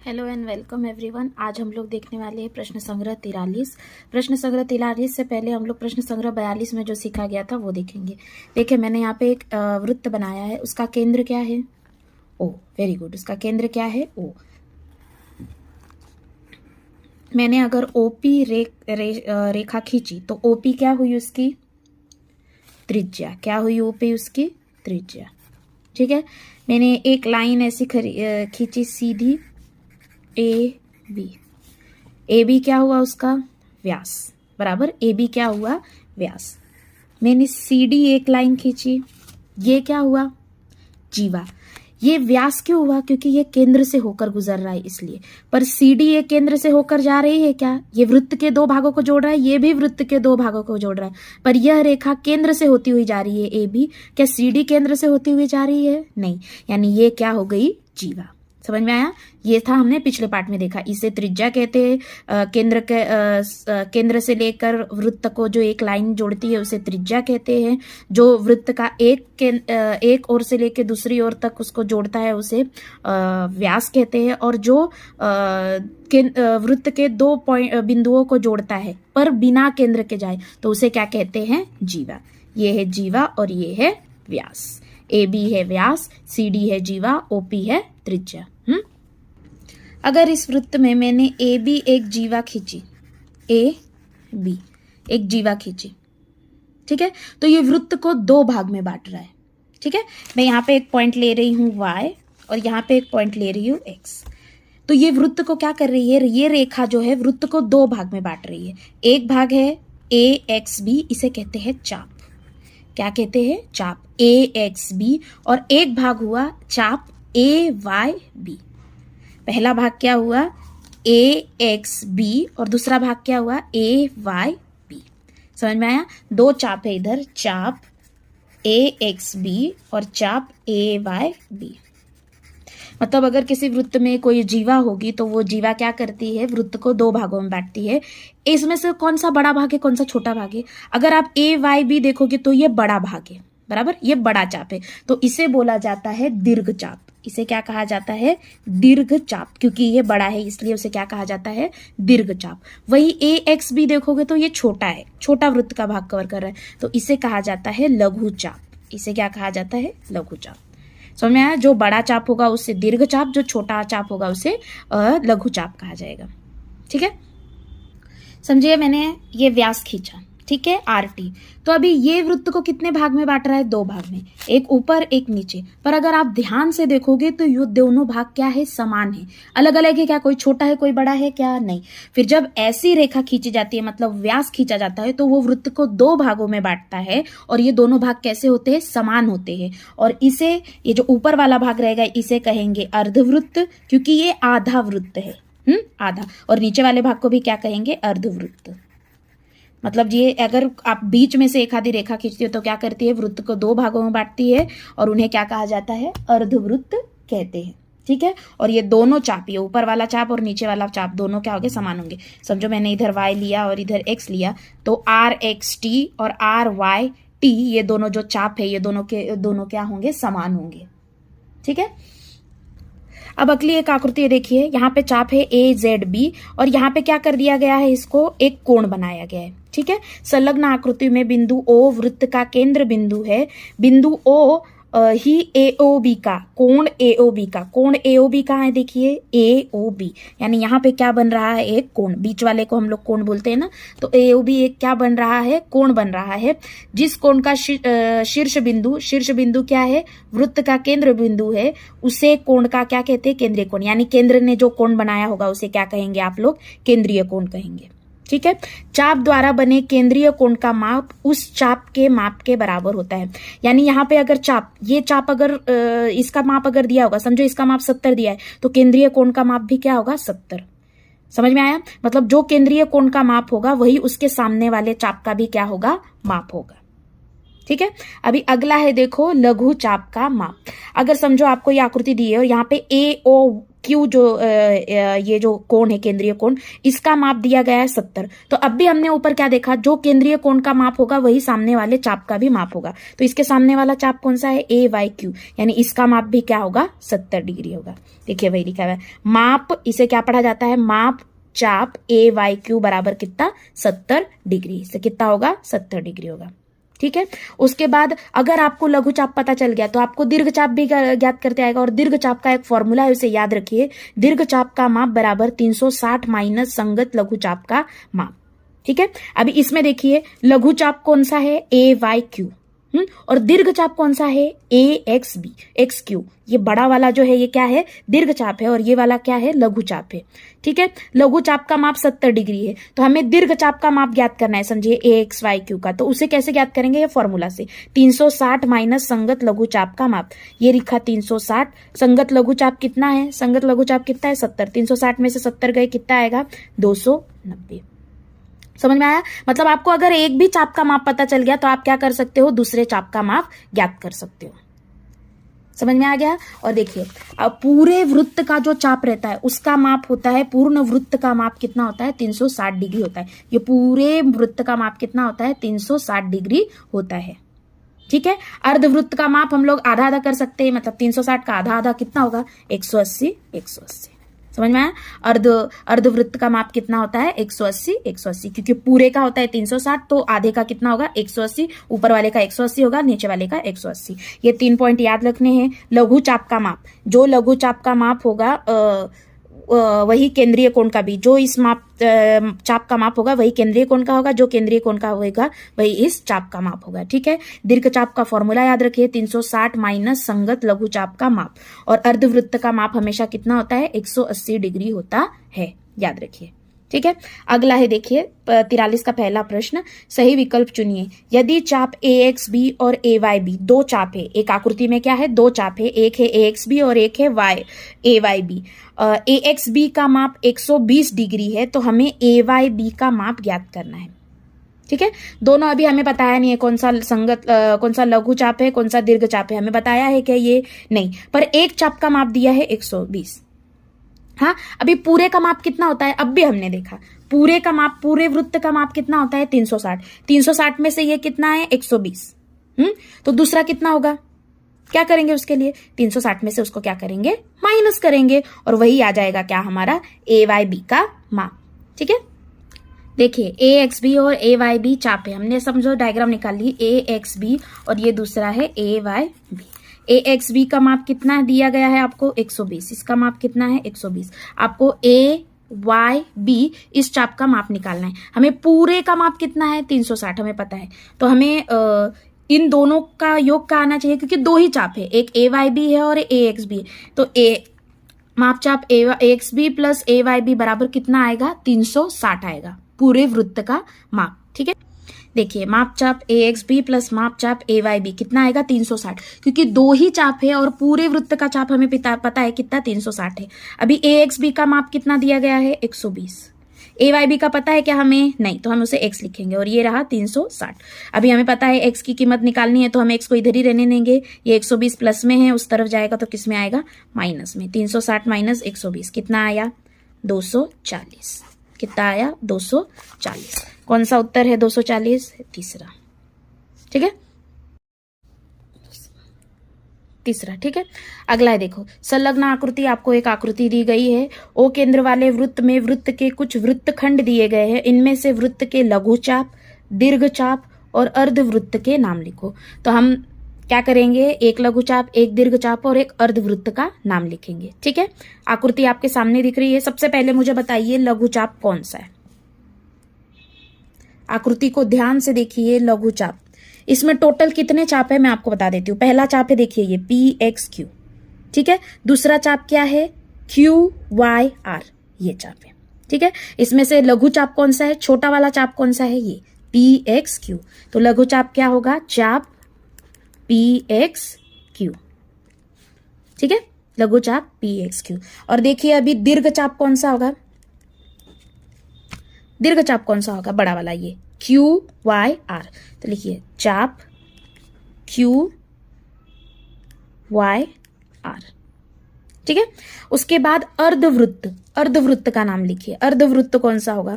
Hello and welcome everyone. आज हम लोग देखने वाले हैं प्रश्न संग्रह 43। प्रश्न संग्रह 43 से पहले हम लोग प्रश्न संग्रह 42 में जो सीखा गया था वो देखेंगे। देखिए मैंने यहाँ पे एक वृत्त बनाया है, उसका केंद्र क्या है? ओ। Very good. उसका केंद्र क्या है? ओ। मैंने अगर ओपी रेखा खींची तो ओपी क्या हुई? उसकी त्रिज्या। क्या हुई ओपी? उसकी त्रिज्या। ठीक है। मैंने एक लाइन ऐसी खींची सीधी ए बी क्या हुआ? उसका व्यास बराबर ए बी क्या हुआ? व्यास। मैंने सी डी एक लाइन खींची, ये क्या हुआ? जीवा। ये व्यास क्यों हुआ? क्योंकि ये केंद्र से होकर गुजर रहा है इसलिए। पर सी डी ये केंद्र से होकर जा रही है क्या? ये वृत्त के दो भागों को जोड़ रहा है, ये भी वृत्त के दो भागों को जोड़ रहा है, पर यह रेखा केंद्र से होती हुई जा रही है ए बी। क्या सी डी केंद्र से होती हुई जा रही है? नहीं। यानी ये क्या हो गई? जीवा। समझ में आया? ये था हमने पिछले पार्ट में देखा। इसे त्रिज्या कहते हैं। केंद्र से लेकर वृत्त को जो एक लाइन जोड़ती है उसे त्रिज्या कहते हैं। जो वृत्त का एक ओर से लेकर दूसरी ओर तक उसको जोड़ता है उसे व्यास कहते हैं। और जो वृत्त के दो बिंदुओं को जोड़ता है पर बिना केंद्र के जाए तो उसे क्या कहते हैं? जीवा। ये है जीवा और ये है व्यास। ए बी है व्यास, सी डी है जीवा, ओपी है त्रिज्या। अगर इस वृत्त में मैंने ए बी एक जीवा खींची, ए बी एक जीवा खींची, ठीक है, तो ये वृत्त को दो भाग में बांट रहा है। ठीक है। मैं यहाँ पे एक पॉइंट ले रही हूं y और यहाँ पे एक पॉइंट ले रही हूं x। तो ये वृत्त को क्या कर रही है? ये रेखा जो है वृत्त को दो भाग में बांट रही है। एक भाग है ए एक्स बी, इसे कहते हैं चाप। क्या कहते हैं? चाप। ए एक्स बी। और एक भाग हुआ चाप ए वाई बी। पहला भाग क्या हुआ? ए एक्स बी और दूसरा भाग क्या हुआ? ए वाई बी। समझ में आया? दो चाप है इधर, चाप ए एक्स बी और चाप ए वाई बी। मतलब अगर किसी वृत्त में कोई जीवा होगी तो वो जीवा क्या करती है? वृत्त को दो भागों में बांटती है। इसमें से कौन सा बड़ा भाग है, कौन सा छोटा भाग है? अगर आप ए वाई बी देखोगे तो ये बड़ा भाग है, बराबर, ये बड़ा चाप है, तो इसे बोला जाता है दीर्घ चाप। इसे क्या कहा जाता है? दीर्घ चाप। क्योंकि ये बड़ा है इसलिए उसे क्या कहा जाता है? दीर्घ चाप। वही ए एक्स बी देखोगे तो ये छोटा है, छोटा वृत्त का भाग कवर कर रहा है, तो इसे कहा जाता है लघु चाप। इसे क्या कहा जाता है? लघु चाप। समझ में आया? जो बड़ा चाप होगा उससे दीर्घ चाप, जो छोटा चाप होगा उसे लघु चाप कहा जाएगा। ठीक है। समझिए मैंने ये व्यास खींचा, ठीक है, आर टी। तो अभी ये वृत्त को कितने भाग में बांट रहा है? दो भाग में, एक ऊपर एक नीचे। पर अगर आप ध्यान से देखोगे तो ये दोनों भाग क्या है? समान है। अलग अलग है क्या? कोई छोटा है कोई बड़ा है क्या? नहीं। फिर जब ऐसी रेखा खींची जाती है, मतलब व्यास खींचा जाता है, तो वो वृत्त को दो भागों में बांटता है और ये दोनों भाग कैसे होते हैं? समान होते हैं। और इसे, ये जो ऊपर वाला भाग रहेगा इसे कहेंगे अर्धवृत्त, क्योंकि ये आधा वृत्त है। आधा। और नीचे वाले भाग को भी क्या कहेंगे? अर्धवृत्त। मतलब ये अगर आप बीच में से एक आधी रेखा खींचती हो तो क्या करती है? वृत्त को दो भागों में बांटती है और उन्हें क्या कहा जाता है? अर्धवृत्त कहते हैं। ठीक है। और ये दोनों चाप, ये ऊपर वाला चाप और नीचे वाला चाप, दोनों क्या होंगे? समान होंगे। समझो मैंने इधर y लिया और इधर x लिया, तो आर एक्स टी और आर वाई टी, ये दोनों जो चाप है ये दोनों क्या होंगे? समान होंगे। ठीक है। अब अगली एक आकृति देखिए, यहाँ पे चाप है ए जेड बी और यहाँ पे क्या कर दिया गया है? इसको एक कोण बनाया गया है। ठीक है। संलग्न आकृति में बिंदु ओ वृत्त का केंद्र बिंदु है। बिंदु ओ ही एओबी का कोण, एओबी का कोण, एओबी कहाँ है? देखिए एओबी, यानी यहाँ पे क्या बन रहा है? एक कोण। बीच वाले को हम लोग कोण बोलते हैं ना, तो एओबी एक क्या बन रहा है? कोण बन रहा है। जिस कोण का शीर्ष बिंदु क्या है? वृत्त का केंद्र बिंदु है, उसे कोण का क्या कहते हैं? केंद्रीय कोण। यानी केंद्र ने जो कोण बनाया होगा उसे क्या कहेंगे आप लोग? केंद्रीय कोण कहेंगे। ठीक है। चाप द्वारा बने केंद्रीय कोण का माप उस चाप के माप के बराबर होता है। यानी यहाँ पे अगर चाप, ये चाप अगर इसका माप अगर दिया होगा, समझो इसका माप 70 दिया है, तो केंद्रीय कोण का माप भी क्या होगा? 70। समझ में आया? मतलब जो केंद्रीय कोण का माप होगा वही उसके सामने वाले चाप का भी क्या होगा? माप होगा। ठीक है। अभी अगला है देखो लघु चाप का माप। अगर समझो आपको ये आकृति दी है और यहाँ पे ए ओ क्यू जो ये जो कोण है केंद्रीय कोण, इसका माप दिया गया है 70। तो अब भी हमने ऊपर क्या देखा, जो केंद्रीय कोण का माप होगा वही सामने वाले चाप का भी माप होगा। तो इसके सामने वाला चाप कौन सा है, ए वाई क्यू, यानी इसका माप भी क्या होगा, 70 डिग्री होगा। देखिए वही लिखा हुआ है माप, इसे क्या पढ़ा जाता है, माप चाप ए वाई क्यू बराबर कितना, 70 डिग्री। इसे कितना होगा, 70 डिग्री होगा। ठीक है। उसके बाद अगर आपको लघु चाप पता चल गया तो आपको दीर्घ चाप भी ज्ञात करते आएगा, और दीर्घ चाप का एक फॉर्मूला है, उसे याद रखिए। दीर्घ चाप का माप बराबर 360 माइनस संगत लघु चाप का माप। ठीक है। अभी इसमें देखिए लघु चाप कौन सा है, ए वाई क्यू, और दीर्घ चाप कौन सा है, ए एक्स बी एक्स क्यू। ये बड़ा वाला जो है ये क्या है, दीर्घ चाप है, और ये वाला क्या है, लघु चाप है। ठीक है। लघु चाप का माप 70 डिग्री है, तो हमें दीर्घ चाप का माप ज्ञात करना है, समझिए ए एक्स वाई क्यू का। तो उसे कैसे ज्ञात करेंगे, ये फॉर्मूला से 360 माइनस संगत लघु चाप का माप। ये लिखा 360, संगत लघु चाप कितना है, संगत लघु चाप कितना है, 70। 360 में से 70 गए, कितना आएगा, 290। समझ में आया। मतलब आपको अगर एक भी चाप का माप पता चल गया तो आप क्या कर सकते हो, दूसरे चाप का माप ज्ञात कर सकते हो। समझ में आ गया। और देखिए अब पूरे वृत्त का जो चाप रहता है उसका माप होता है, पूर्ण वृत्त का माप कितना होता है, 360 डिग्री होता है। ये पूरे वृत्त का माप कितना होता है, 360 डिग्री होता है। ठीक है। अर्धवृत्त का माप हम लोग आधा आधा कर सकते हैं, मतलब 360 का आधा आधा कितना होगा, 180 180। समझ में आया। अर्धवृत्त का माप कितना होता है, 180 180, क्योंकि पूरे का होता है 360, तो आधे का कितना होगा, 180। ऊपर वाले का 180 होगा, नीचे वाले का 180। ये 3 पॉइंट याद रखने हैं। लघु चाप का माप, जो लघु चाप का माप होगा वही केंद्रीय कोण का भी, जो इस माप चाप का माप होगा वही केंद्रीय कोण का होगा, जो केंद्रीय कोण का होगा वही इस चाप का माप होगा। ठीक है। दीर्घ चाप का फॉर्मूला याद रखिए, 360 माइनस संगत लघु चाप का माप, और अर्धवृत्त का माप हमेशा कितना होता है, 180 डिग्री होता है, याद रखिए। ठीक है। अगला है देखिए 43 का पहला प्रश्न, सही विकल्प चुनिए। यदि चाप ए एक्स बी और ए वाई बी, दो चाप है, एक आकृति में क्या है, दो चाप है, एक है ए एक्स बी और एक है ए वाई बी। ए एक्स बी का माप 120 डिग्री है, तो हमें ए वाई बी का माप ज्ञात करना है। ठीक है। दोनों अभी हमें बताया नहीं है कौन सा संगत कौन सा लघु चाप है, कौन सा दीर्घ चाप है, हमें बताया है क्या, ये नहीं, पर एक चाप का माप दिया है 120। हाँ, अभी पूरे का माप कितना होता है, अब भी हमने देखा पूरे का माप, पूरे वृत्त का माप कितना होता है, 360। 360 में से ये कितना है, 120। तो दूसरा कितना होगा, क्या करेंगे उसके लिए, 360 में से उसको क्या करेंगे, माइनस करेंगे, और वही आ जाएगा क्या, हमारा ए वाई बी का माप। ठीक है। देखिए ए एक्स बी और ए वाई बी चाप है, हमने समझो डायग्राम निकाल ली, ए एक्स बी और ये दूसरा है ए वाई बी। ए एक्स बी का माप कितना दिया गया है आपको, 120। इसका माप कितना है, 120। आपको ए वाई बी इस चाप का माप निकालना है। हमें पूरे का माप कितना है, 360 हमें पता है, तो हमें इन दोनों का योग का आना चाहिए, क्योंकि दो ही चाप है, एक ए वाई बी है और ए एक्स बी है। तो ए माप चाप ए एक्स बी प्लस ए वाई बी बराबर कितना आएगा, 360 आएगा, पूरे वृत्त का माप। ठीक है। देखिए माप चाप ए एक्स बी प्लस माप चाप ए वाई बी कितना आएगा, 360, क्योंकि दो ही चाप है और पूरे वृत्त का चाप हमें पता है कितना, 360 है। अभी ए एक्स बी का माप कितना दिया गया है, 120। ए वाई बी का पता है क्या हमें, नहीं, तो हम उसे एक्स लिखेंगे, और ये रहा 360। अभी हमें पता है एक्स की कीमत निकालनी है, तो हम एक्स को इधर ही रहने देंगे। ये 120 प्लस में है, उस तरफ जाएगा तो किस में आएगा, माइनस में। 360 माइनस 120 कितना आया, 240। कितना आया, 240। कौन सा उत्तर है, 240, तीसरा। ठीक है, तीसरा। ठीक है। अगला है देखो, संलग्न आकृति, आपको एक आकृति दी गई है। ओ केंद्र वाले वृत्त में वृत्त के कुछ वृत्तखंड दिए गए हैं, इनमें से वृत्त के लघु चाप, दीर्घ चाप और अर्धवृत्त के नाम लिखो। तो हम क्या करेंगे, एक लघु चाप, एक दीर्घ चाप और एक अर्धवृत्त का नाम लिखेंगे। ठीक है। आकृति आपके सामने दिख रही है। सबसे पहले मुझे बताइए लघु चाप कौन सा है। आकृति को ध्यान से देखिए, लघु चाप, इसमें टोटल कितने चाप है मैं आपको बता देती हूँ। पहला चाप है देखिए ये पी एक्स क्यू। ठीक है। दूसरा चाप क्या है, क्यू वाई आर, ये चाप है। ठीक है। इसमें से लघु चाप कौन सा है, छोटा वाला चाप कौन सा है, ये पी एक्स क्यू। तो लघु चाप क्या होगा, चाप पी एक्स क्यू। ठीक है। लघु चाप पी एक्स क्यू। और देखिए अभी दीर्घ चाप कौन सा होगा, दीर्घ चाप कौन सा होगा, बड़ा वाला, ये क्यू वाई आर। तो लिखिए चाप क्यू वाई आर। ठीक है, उसके बाद अर्धवृत्त, अर्धवृत्त का नाम लिखिए। अर्धवृत्त कौन सा होगा?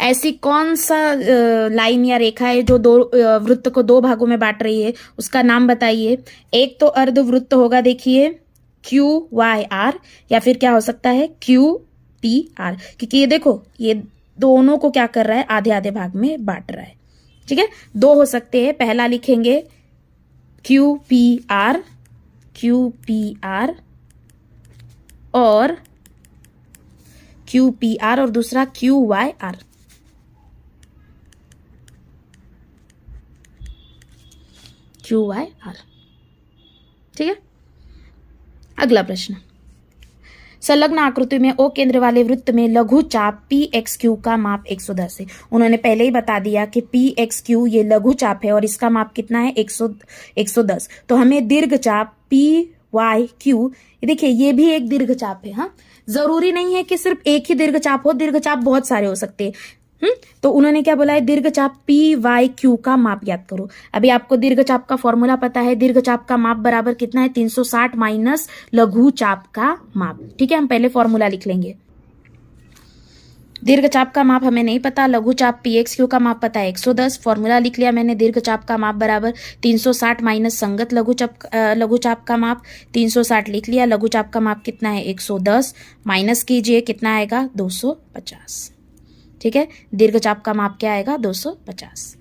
ऐसी कौन सा लाइन या रेखा है जो दो वृत्त को दो भागों में बांट रही है, उसका नाम बताइए। एक तो अर्धवृत्त होगा, देखिए क्यू वाई आर, या फिर क्या हो सकता है क्यू टी आर, क्योंकि ये देखो ये दोनों को क्या कर रहा है, आधे आधे भाग में बांट रहा है। ठीक है, दो हो सकते हैं। पहला लिखेंगे Q P R, Q P R और क्यू पी आर, और दूसरा Q Y R. Q Y R. ठीक है, अगला प्रश्न, संलग्न आकृति में ओ केंद्र वाले वृत्त में लघु चाप पी एक्स क्यू का माप 110 है। उन्होंने पहले ही बता दिया कि पी एक्स क्यू ये लघु चाप है और इसका माप कितना है 110। तो हमें दीर्घ चाप पी वाई क्यू, देखिए ये भी एक दीर्घ चाप है। हाँ, जरूरी नहीं है कि सिर्फ एक ही दीर्घ चाप हो, दीर्घ चाप बहुत सारे हो सकते हैं। तो उन्होंने क्या बोला है, दीर्घ चाप पी वाई क्यू का माप याद करो। अभी आपको दीर्घ चाप का फॉर्मूला पता है, दीर्घ चाप का माप बराबर कितना है 360 माइनस लघु चाप का माप। ठीक है, हम पहले फॉर्मूला लिख लेंगे। दीर्घ चाप का माप हमें नहीं पता, लघु चाप पी एक्स क्यू का माप पता है 110। फॉर्मूला लिख लिया मैंने, दीर्घ चाप का माप बराबर 360 माइनस संगत लघु चाप का माप 360 लिख लिया। लघु चाप का माप कितना है 110, माइनस कीजिए कितना आएगा 250। ठीक है, दीर्घ चाप का माप क्या आएगा 250।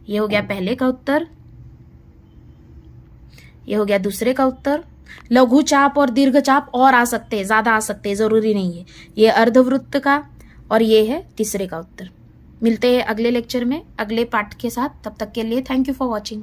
ये हो गया पहले का उत्तर, ये हो गया दूसरे का उत्तर। लघु चाप और दीर्घ चाप और आ सकते हैं, ज्यादा आ सकते हैं, जरूरी नहीं है। ये अर्धवृत्त का और ये है तीसरे का उत्तर। मिलते हैं अगले लेक्चर में अगले पाठ के साथ, तब तक के लिए थैंक यू फॉर वॉचिंग।